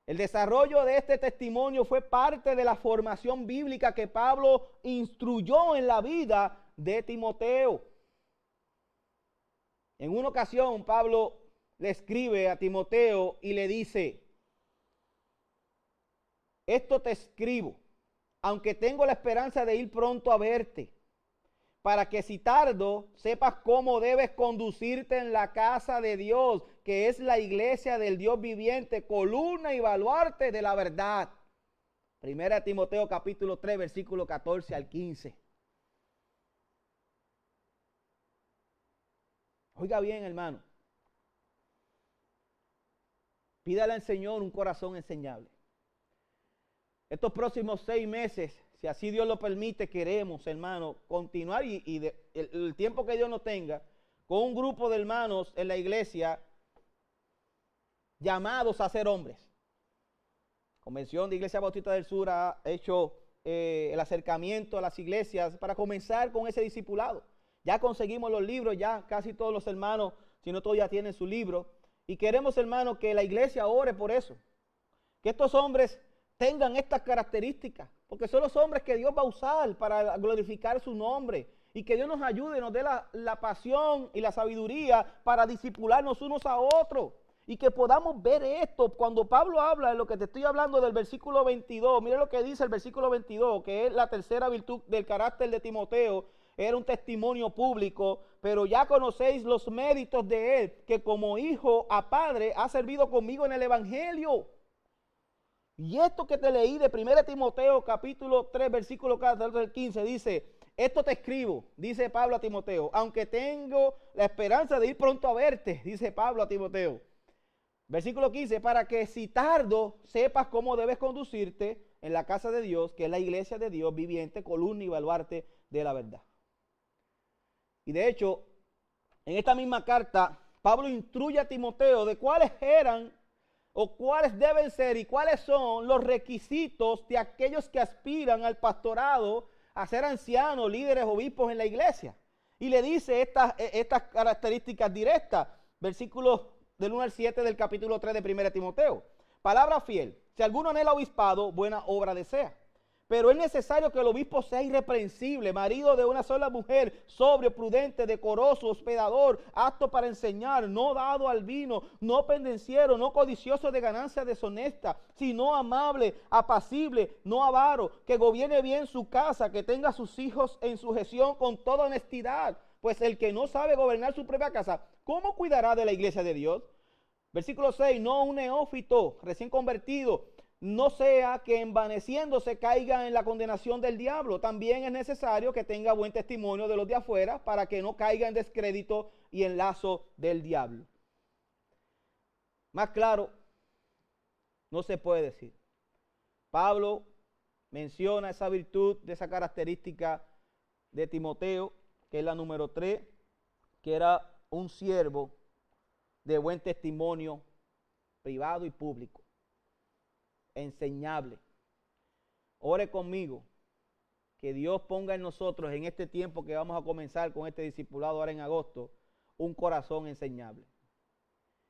El desarrollo de este testimonio fue parte de la formación bíblica que Pablo instruyó en la vida de Timoteo. En una ocasión, Pablo le escribe a Timoteo y le dice: esto te escribo, aunque tengo la esperanza de ir pronto a verte, para que si tardo, sepas cómo debes conducirte en la casa de Dios, que es la iglesia del Dios viviente, columna y baluarte de la verdad. Primera Timoteo capítulo 3, versículo 14 al 15. Oiga bien, hermano. Pídale al Señor un corazón enseñable. Estos próximos 6 meses, si así Dios lo permite, queremos, hermano, continuar el tiempo que Dios nos tenga, con un grupo de hermanos en la iglesia llamados a ser hombres. Convención de Iglesia Bautista del Sur ha hecho el acercamiento a las iglesias para comenzar con ese discipulado. Ya conseguimos los libros, ya casi todos los hermanos, si no todos ya tienen su libro. Y queremos, hermano, que la iglesia ore por eso. Que estos hombres tengan estas características, porque son los hombres que Dios va a usar para glorificar su nombre. Y que Dios nos ayude, nos dé la pasión y la sabiduría para discipularnos unos a otros. Y que podamos ver esto. Cuando Pablo habla de lo que te estoy hablando del versículo 22, mire lo que dice el versículo 22, que es la tercera virtud del carácter de Timoteo. Era un testimonio público, pero ya conocéis los méritos de él, que como hijo a padre ha servido conmigo en el evangelio. Y esto que te leí de 1 Timoteo capítulo 3, versículo 14 al 15, dice: esto te escribo, dice Pablo a Timoteo, aunque tengo la esperanza de ir pronto a verte, dice Pablo a Timoteo. Versículo 15, para que si tardo sepas cómo debes conducirte en la casa de Dios, que es la iglesia de Dios viviente, columna y baluarte de la verdad. Y de hecho, en esta misma carta, Pablo instruye a Timoteo de cuáles eran o cuáles deben ser y cuáles son los requisitos de aquellos que aspiran al pastorado, a ser ancianos, líderes, obispos en la iglesia. Y le dice estas características directas, versículos del 1 al 7 del capítulo 3 de 1 Timoteo. Palabra fiel: si alguno anhela obispado, buena obra desea. Pero es necesario que el obispo sea irreprensible, marido de una sola mujer, sobrio, prudente, decoroso, hospedador, apto para enseñar, no dado al vino, no pendenciero, no codicioso de ganancia deshonesta, sino amable, apacible, no avaro, que gobierne bien su casa, que tenga a sus hijos en sujeción con toda honestidad. Pues el que no sabe gobernar su propia casa, ¿cómo cuidará de la iglesia de Dios? Versículo 6, no un neófito recién convertido, no sea que envaneciéndose caiga en la condenación del diablo. También es necesario que tenga buen testimonio de los de afuera para que no caiga en descrédito y en lazo del diablo. Más claro, no se puede decir. Pablo menciona esa virtud, de esa característica de Timoteo, que es la número 3, que era un siervo de buen testimonio privado y público, enseñable. Ore conmigo que Dios ponga en nosotros, en este tiempo que vamos a comenzar con este discipulado ahora en agosto, un corazón enseñable.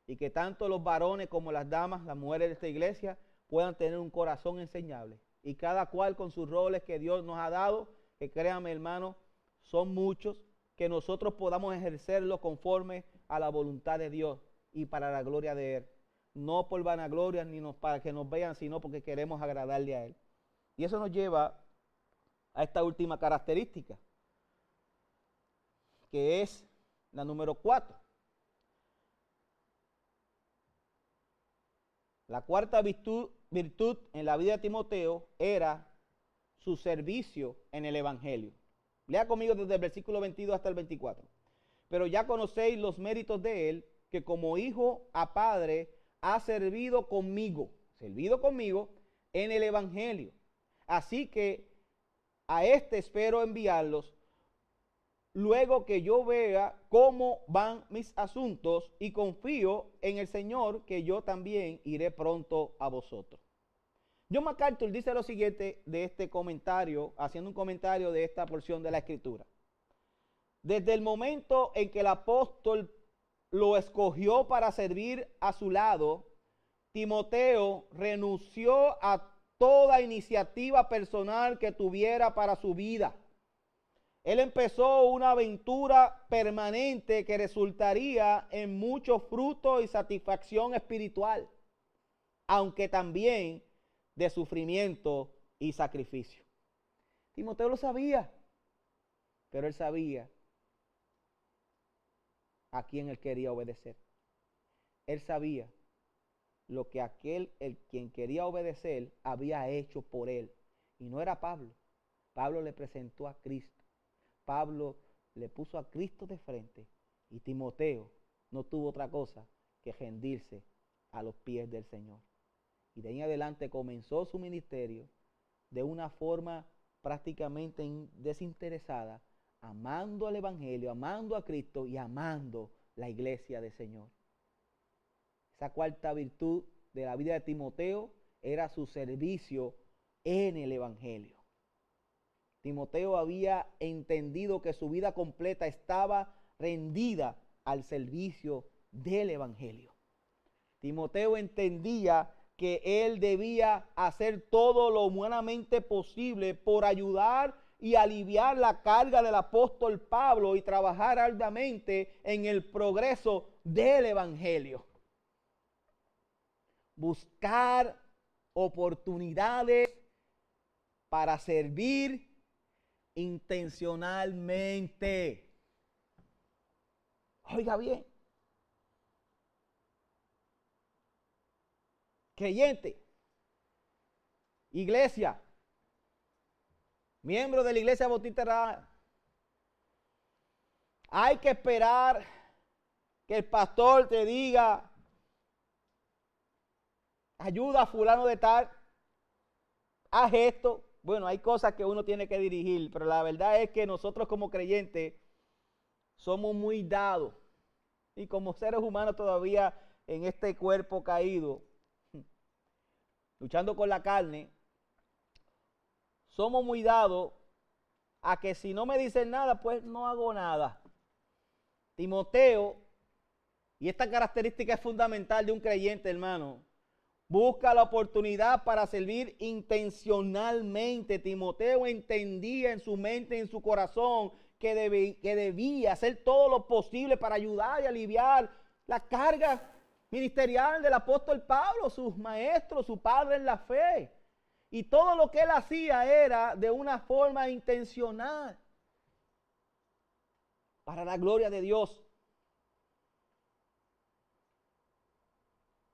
Y que tanto los varones como las damas, las mujeres de esta iglesia, puedan tener un corazón enseñable. Y cada cual con sus roles que Dios nos ha dado, que créanme, hermano, son muchos, que nosotros podamos ejercerlos conforme a la voluntad de Dios y para la gloria de Él. No por vanagloria ni para que nos vean, sino porque queremos agradarle a Él. Y eso nos lleva a esta última característica, que es la número 4. La cuarta virtud en la vida de Timoteo era su servicio en el evangelio. Lea conmigo desde el versículo 22 hasta el 24. Pero ya conocéis los méritos de él, que como hijo a padre ha servido conmigo en el evangelio. Así que a este espero enviarlos luego que yo vea cómo van mis asuntos, y confío en el Señor que yo también iré pronto a vosotros. John MacArthur dice lo siguiente de este comentario, haciendo un comentario de esta porción de la Escritura. Desde el momento en que el apóstol lo escogió para servir a su lado, Timoteo renunció a toda iniciativa personal que tuviera para su vida. Él empezó una aventura permanente que resultaría en mucho fruto y satisfacción espiritual, aunque también de sufrimiento y sacrificio. Timoteo lo sabía, pero él sabía a quién él quería obedecer. Él sabía lo que quien quería obedecer había hecho por él. Y no era Pablo. Pablo le presentó a Cristo. Pablo le puso a Cristo de frente. Y Timoteo no tuvo otra cosa que rendirse a los pies del Señor. Y de ahí en adelante comenzó su ministerio de una forma prácticamente desinteresada, amando al evangelio, amando a Cristo y amando la iglesia del Señor. Esa cuarta virtud de la vida de Timoteo era su servicio en el evangelio. Timoteo había entendido que su vida completa estaba rendida al servicio del evangelio. Timoteo entendía que él debía hacer todo lo humanamente posible por ayudar y aliviar la carga del apóstol Pablo y trabajar arduamente en el progreso del evangelio. Buscar oportunidades para servir intencionalmente. Oiga bien, creyente, iglesia, miembro de la Iglesia Bautista Raham, hay que esperar que el pastor te diga: ayuda a fulano de tal, haz esto. Bueno, hay cosas que uno tiene que dirigir, pero la verdad es que nosotros como creyentes somos muy dados, y como seres humanos todavía en este cuerpo caído, luchando con la carne, somos muy dados a que si no me dicen nada, pues no hago nada. Timoteo, y esta característica es fundamental de un creyente, hermano, busca la oportunidad para servir intencionalmente. Timoteo entendía en su mente y en su corazón que debía hacer todo lo posible para ayudar y aliviar la carga ministerial del apóstol Pablo, sus maestros, su padre en la fe. Y todo lo que él hacía era de una forma intencional, para la gloria de Dios.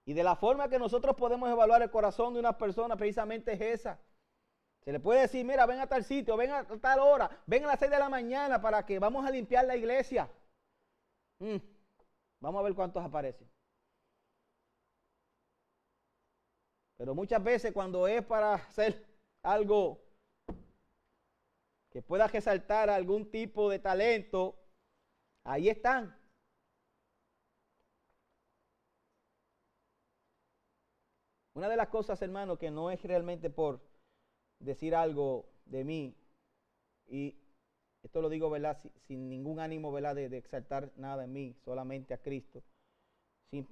Y de la forma que nosotros podemos evaluar el corazón de una persona precisamente es esa. Se le puede decir: mira, ven a tal sitio, ven a tal hora, ven a las 6 de la mañana para que vamos a limpiar la iglesia. Vamos a ver cuántos aparecen. Pero muchas veces cuando es para hacer algo que pueda resaltar algún tipo de talento, ahí están. Una de las cosas, hermano, que no es realmente por decir algo de mí, y esto lo digo, ¿verdad?, sin ningún ánimo, ¿verdad?, de exaltar nada en mí, solamente a Cristo,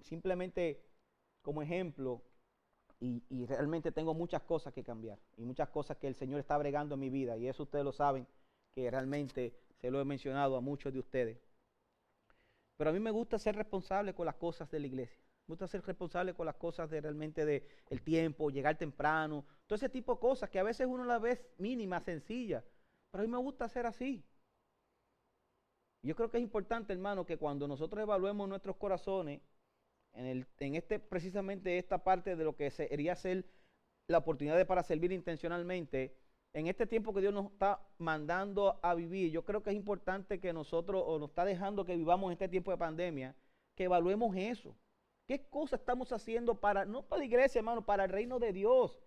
simplemente como ejemplo, y realmente tengo muchas cosas que cambiar, y muchas cosas que el Señor está bregando en mi vida, y eso ustedes lo saben, que realmente se lo he mencionado a muchos de ustedes. Pero a mí me gusta ser responsable con las cosas de la iglesia. Me gusta ser responsable con las cosas de realmente del tiempo, llegar temprano, todo ese tipo de cosas que a veces uno las ve mínimas, sencillas, pero a mí me gusta ser así. Yo creo que es importante, hermano, que cuando nosotros evaluemos nuestros corazones, precisamente esta parte de lo que sería ser la oportunidad para servir intencionalmente, en este tiempo que Dios nos está mandando a vivir, yo creo que es importante que nosotros, o nos está dejando que vivamos en este tiempo de pandemia, que evaluemos eso. ¿Qué cosas estamos haciendo no para la iglesia, hermano, para el reino de Dios?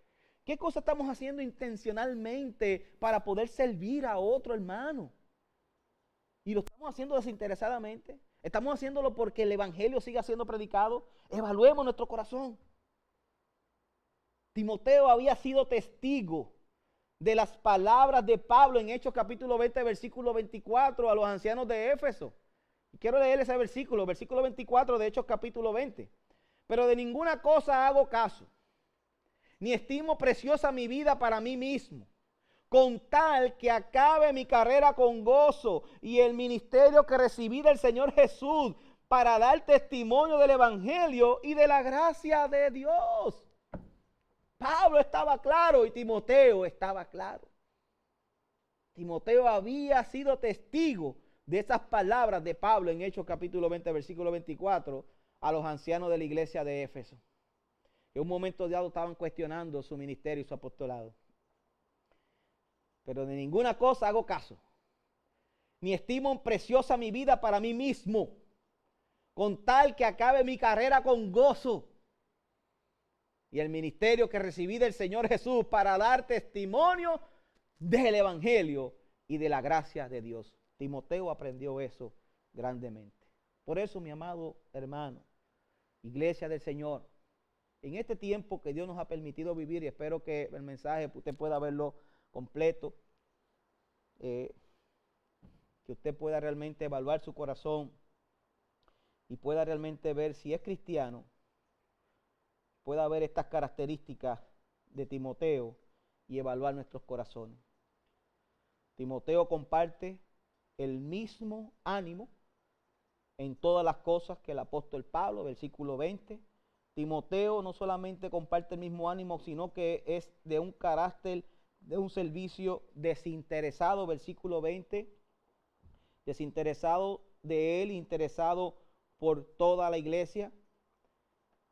¿Qué cosas estamos haciendo intencionalmente para poder servir a otro hermano? ¿Y lo estamos haciendo desinteresadamente? ¿Estamos haciéndolo porque el evangelio siga siendo predicado? Evaluemos nuestro corazón. Timoteo había sido testigo de las palabras de Pablo en Hechos capítulo 20, versículo 24 a los ancianos de Éfeso. Y quiero leer ese versículo 24 de Hechos capítulo 20. Pero de ninguna cosa hago caso, ni estimo preciosa mi vida para mí mismo, con tal que acabe mi carrera con gozo y el ministerio que recibí del Señor Jesús para dar testimonio del evangelio y de la gracia de Dios. Pablo estaba claro y Timoteo estaba claro. Timoteo había sido testigo de esas palabras de Pablo en Hechos capítulo 20, versículo 24, a los ancianos de la iglesia de Éfeso. En un momento dado estaban cuestionando su ministerio y su apostolado. Pero de ninguna cosa hago caso, ni estimo preciosa mi vida para mí mismo, con tal que acabe mi carrera con gozo y el ministerio que recibí del Señor Jesús para dar testimonio del evangelio y de la gracia de Dios. Timoteo aprendió eso grandemente. Por eso, mi amado hermano, iglesia del Señor, en este tiempo que Dios nos ha permitido vivir, y espero que el mensaje usted pueda verlo completo, que usted pueda realmente evaluar su corazón y pueda realmente ver si es cristiano, pueda ver estas características de Timoteo y evaluar nuestros corazones. Timoteo comparte el mismo ánimo en todas las cosas que el apóstol Pablo, versículo 20. Timoteo no solamente comparte el mismo ánimo, sino que es de un carácter, de un servicio desinteresado, versículo 20, desinteresado de él, interesado por toda la iglesia.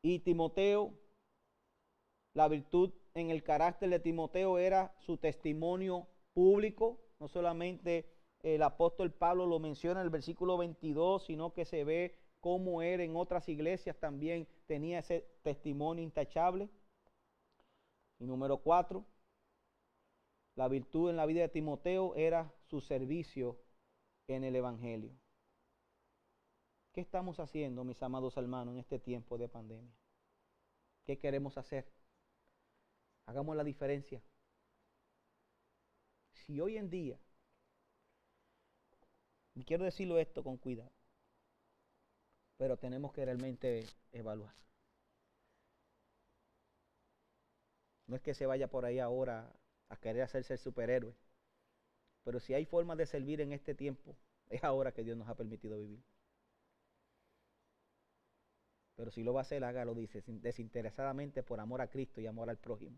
Y Timoteo, la virtud en el carácter de Timoteo era su testimonio público. No solamente el apóstol Pablo lo menciona en el versículo 22, sino que se ve cómo él en otras iglesias también tenía ese testimonio intachable. Y número 4, la virtud en la vida de Timoteo era su servicio en el evangelio. ¿Qué estamos haciendo, mis amados hermanos, en este tiempo de pandemia? ¿Qué queremos hacer? Hagamos la diferencia. Si hoy en día, y quiero decirlo esto con cuidado, pero tenemos que realmente evaluar. No es que se vaya por ahí ahora a querer hacerse el superhéroe, pero si hay formas de servir en este tiempo, es ahora que Dios nos ha permitido vivir. Pero si lo va a hacer, hágalo, dice, desinteresadamente por amor a Cristo y amor al prójimo.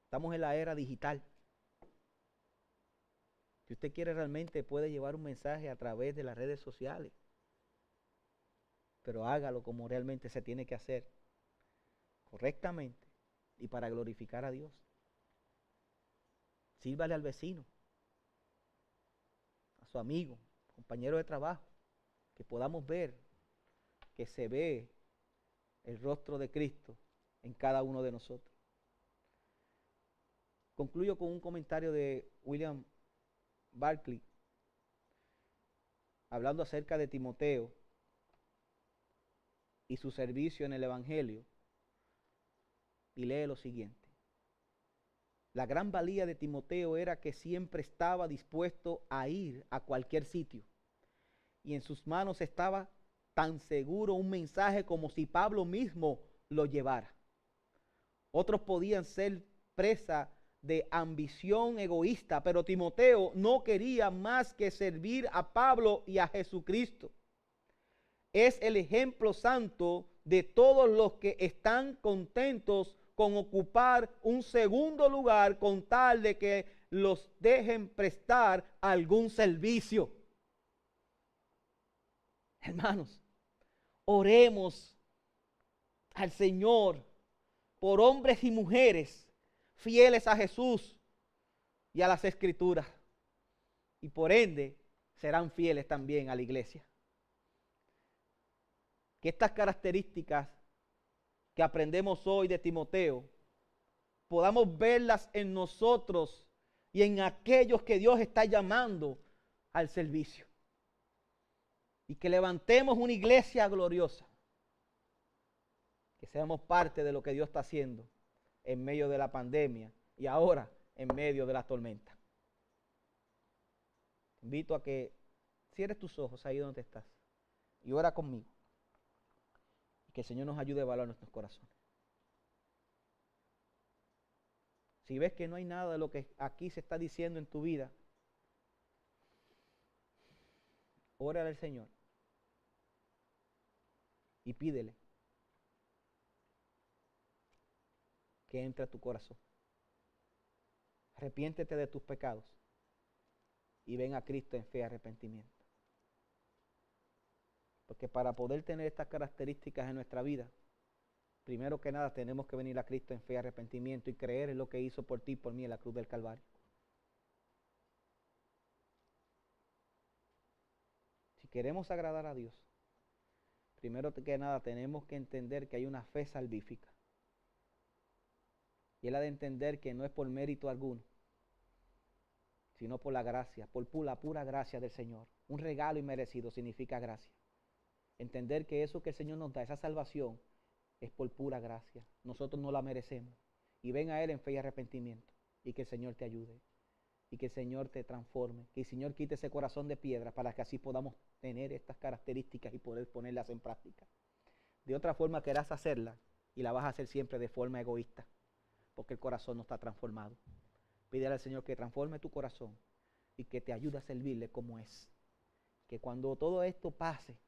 Estamos en la era digital. Si usted quiere realmente puede llevar un mensaje a través de las redes sociales, pero hágalo como realmente se tiene que hacer, correctamente y para glorificar a Dios. Sírvale al vecino, a su amigo, compañero de trabajo, que podamos ver que se ve el rostro de Cristo en cada uno de nosotros. Concluyo con un comentario de William Barclay, hablando acerca de Timoteo y su servicio en el evangelio, y lee lo siguiente: la gran valía de Timoteo era que siempre estaba dispuesto a ir a cualquier sitio, y en sus manos estaba tan seguro un mensaje como si Pablo mismo lo llevara. Otros podían ser presa de ambición egoísta, pero Timoteo no quería más que servir a Pablo y a Jesucristo. Es el ejemplo santo de todos los que están contentos con ocupar un segundo lugar con tal de que los dejen prestar algún servicio. Hermanos, oremos al Señor por hombres y mujeres fieles a Jesús y a las Escrituras. Y por ende serán fieles también a la iglesia. Que estas características que aprendemos hoy de Timoteo, podamos verlas en nosotros y en aquellos que Dios está llamando al servicio. Y que levantemos una iglesia gloriosa. Que seamos parte de lo que Dios está haciendo en medio de la pandemia y ahora en medio de la tormenta. Te invito a que cierres tus ojos ahí donde estás y ora conmigo. Y que el Señor nos ayude a evaluar nuestros corazones. Si ves que no hay nada de lo que aquí se está diciendo en tu vida, órale al Señor y pídele que entre a tu corazón. Arrepiéntete de tus pecados y ven a Cristo en fe y arrepentimiento. Porque para poder tener estas características en nuestra vida, primero que nada tenemos que venir a Cristo en fe y arrepentimiento y creer en lo que hizo por ti y por mí en la cruz del Calvario. Si queremos agradar a Dios, primero que nada tenemos que entender que hay una fe salvífica. Y es la de entender que no es por mérito alguno, sino por la gracia, por la pura gracia del Señor. Un regalo inmerecido significa gracia. Entender que eso que el Señor nos da, esa salvación, es por pura gracia. Nosotros no la merecemos. Y ven a Él en fe y arrepentimiento. Y que el Señor te ayude. Y que el Señor te transforme. Que el Señor quite ese corazón de piedra para que así podamos tener estas características y poder ponerlas en práctica. De otra forma querrás hacerla y la vas a hacer siempre de forma egoísta. Porque el corazón no está transformado. Pídele al Señor que transforme tu corazón y que te ayude a servirle como es. Que cuando todo esto pase,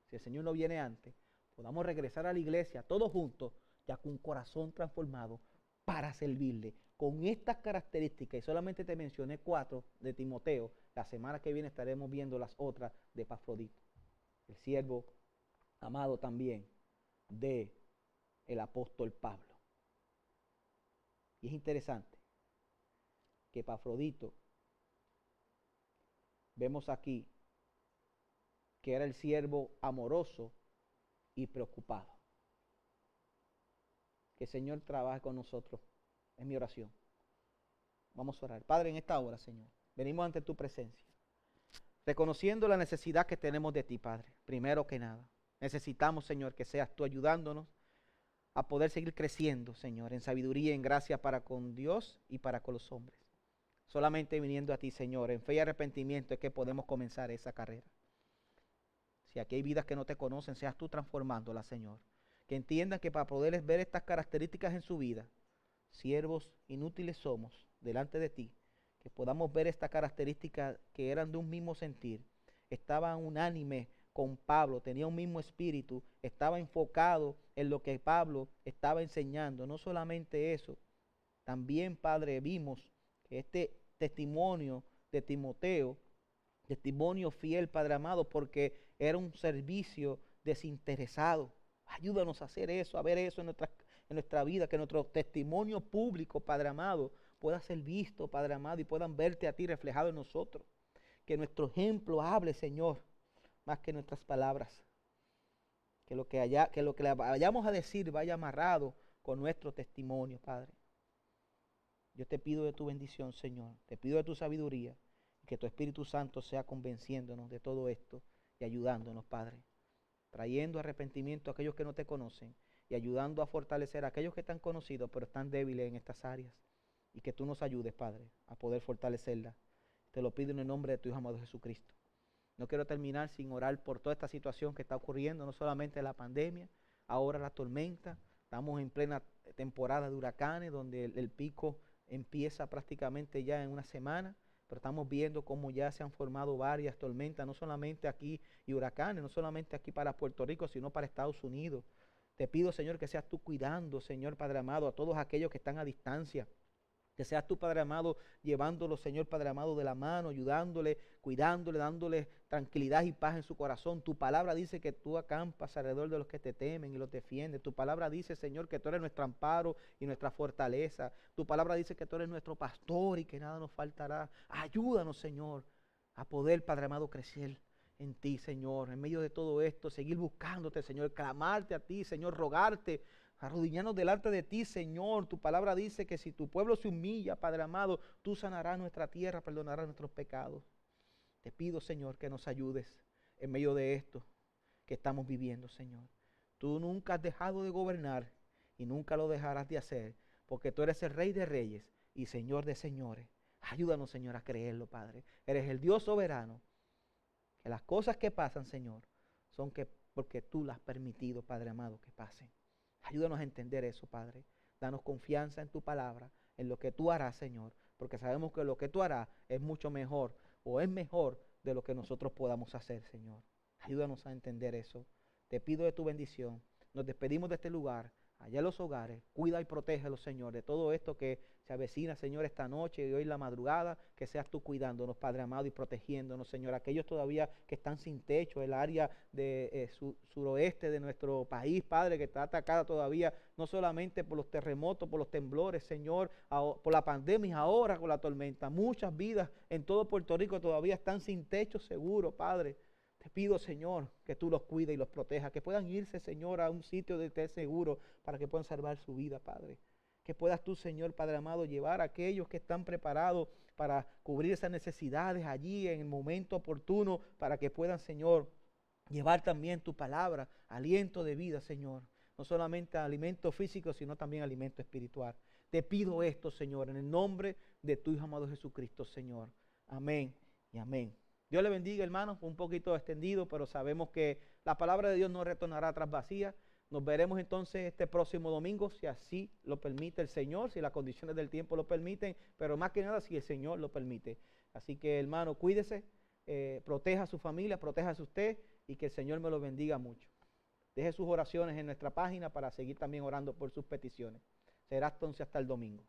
si el Señor no viene antes, podamos regresar a la iglesia todos juntos, ya con un corazón transformado para servirle. Con estas características, y solamente te mencioné 4 de Timoteo, la semana que viene estaremos viendo las otras de Epafrodito, el siervo amado también de el apóstol Pablo. Y es interesante que Epafrodito, vemos aquí que era el siervo amoroso y preocupado. Que el Señor trabaje con nosotros, es mi oración. Vamos a orar. Padre, en esta hora, Señor, venimos ante tu presencia, reconociendo la necesidad que tenemos de ti, Padre. Primero que nada, necesitamos, Señor, que seas tú ayudándonos a poder seguir creciendo, Señor, en sabiduría y en gracia para con Dios y para con los hombres. Solamente viniendo a ti, Señor, en fe y arrepentimiento es que podemos comenzar esa carrera. Si aquí hay vidas que no te conocen, seas tú transformándolas, Señor. Que entiendan que para poder ver estas características en su vida, siervos inútiles somos delante de ti. Que podamos ver estas características que eran de un mismo sentir. Estaban unánimes con Pablo, tenía un mismo espíritu, estaba enfocado en lo que Pablo estaba enseñando. No solamente eso, también, Padre, vimos que este testimonio de Timoteo, testimonio fiel, Padre amado, porque era un servicio desinteresado. Ayúdanos a hacer eso, a ver eso en nuestra vida, que nuestro testimonio público, Padre amado, pueda ser visto, Padre amado, y puedan verte a ti reflejado en nosotros. Que nuestro ejemplo hable, Señor, más que nuestras palabras. Que lo que le vayamos a decir vaya amarrado con nuestro testimonio, Padre. Yo te pido de tu bendición, Señor. Te pido de tu sabiduría. Que tu Espíritu Santo sea convenciéndonos de todo esto y ayudándonos, Padre. Trayendo arrepentimiento a aquellos que no te conocen y ayudando a fortalecer a aquellos que están conocidos pero están débiles en estas áreas. Y que tú nos ayudes, Padre, a poder fortalecerlas. Te lo pido en el nombre de tu Hijo amado Jesucristo. No quiero terminar sin orar por toda esta situación que está ocurriendo, no solamente la pandemia, ahora la tormenta. Estamos en plena temporada de huracanes, donde el pico empieza prácticamente ya en una semana, pero estamos viendo cómo ya se han formado varias tormentas, no solamente aquí y huracanes, no solamente aquí para Puerto Rico, sino para Estados Unidos. Te pido, Señor, que seas tú cuidando, Señor Padre amado, a todos aquellos que están a distancia, Que seas tú, Padre amado, llevándolo, Señor, Padre amado, de la mano, ayudándole, cuidándole, dándole tranquilidad y paz en su corazón. Tu palabra dice que tú acampas alrededor de los que te temen y los defiendes. Tu palabra dice, Señor, que tú eres nuestro amparo y nuestra fortaleza. Tu palabra dice que tú eres nuestro pastor y que nada nos faltará. Ayúdanos, Señor, a poder, Padre amado, crecer en ti, Señor. En medio de todo esto, seguir buscándote, Señor, clamarte a ti, Señor, rogarte, arrodillarnos delante de ti, Señor. Tu palabra dice que si tu pueblo se humilla, Padre amado, tú sanarás nuestra tierra, perdonarás nuestros pecados. Te pido, Señor, que nos ayudes en medio de esto que estamos viviendo, Señor. Tú nunca has dejado de gobernar y nunca lo dejarás de hacer, porque tú eres el Rey de Reyes y Señor de Señores. Ayúdanos, Señor, a creerlo, Padre. Eres el Dios soberano. Que las cosas que pasan, Señor, son porque tú las has permitido, Padre amado, que pasen. Ayúdanos a entender eso, Padre. Danos confianza en tu palabra, en lo que tú harás, Señor, porque sabemos que lo que tú harás es mucho mejor o es mejor de lo que nosotros podamos hacer, Señor. Ayúdanos a entender eso. Te pido de tu bendición. Nos despedimos de este lugar, allá en los hogares. Cuida y protégelos, Señor, de todo esto que se avecina, Señor, esta noche y hoy la madrugada. Que seas tú cuidándonos, Padre amado, y protegiéndonos, Señor. Aquellos todavía que están sin techo, el área de suroeste de nuestro país, Padre, que está atacada todavía, no solamente por los terremotos, por los temblores, Señor, por la pandemia, ahora con la tormenta. Muchas vidas en todo Puerto Rico todavía están sin techo seguro, Padre. Te pido, Señor, que tú los cuides y los protejas, que puedan irse, Señor, a un sitio de té seguro para que puedan salvar su vida, Padre. Que puedas tú, Señor, Padre amado, llevar a aquellos que están preparados para cubrir esas necesidades allí en el momento oportuno, para que puedan, Señor, llevar también tu palabra, aliento de vida, Señor. No solamente alimento físico, sino también alimento espiritual. Te pido esto, Señor, en el nombre de tu Hijo amado Jesucristo, Señor. Amén y amén. Dios le bendiga, hermanos, un poquito extendido, pero sabemos que la palabra de Dios no retornará tras vacía. Nos veremos entonces este próximo domingo, si así lo permite el Señor, si las condiciones del tiempo lo permiten, pero más que nada si el Señor lo permite. Así que, hermano, cuídese, proteja a su familia, proteja a usted y que el Señor me lo bendiga mucho. Deje sus oraciones en nuestra página para seguir también orando por sus peticiones. Será entonces hasta el domingo.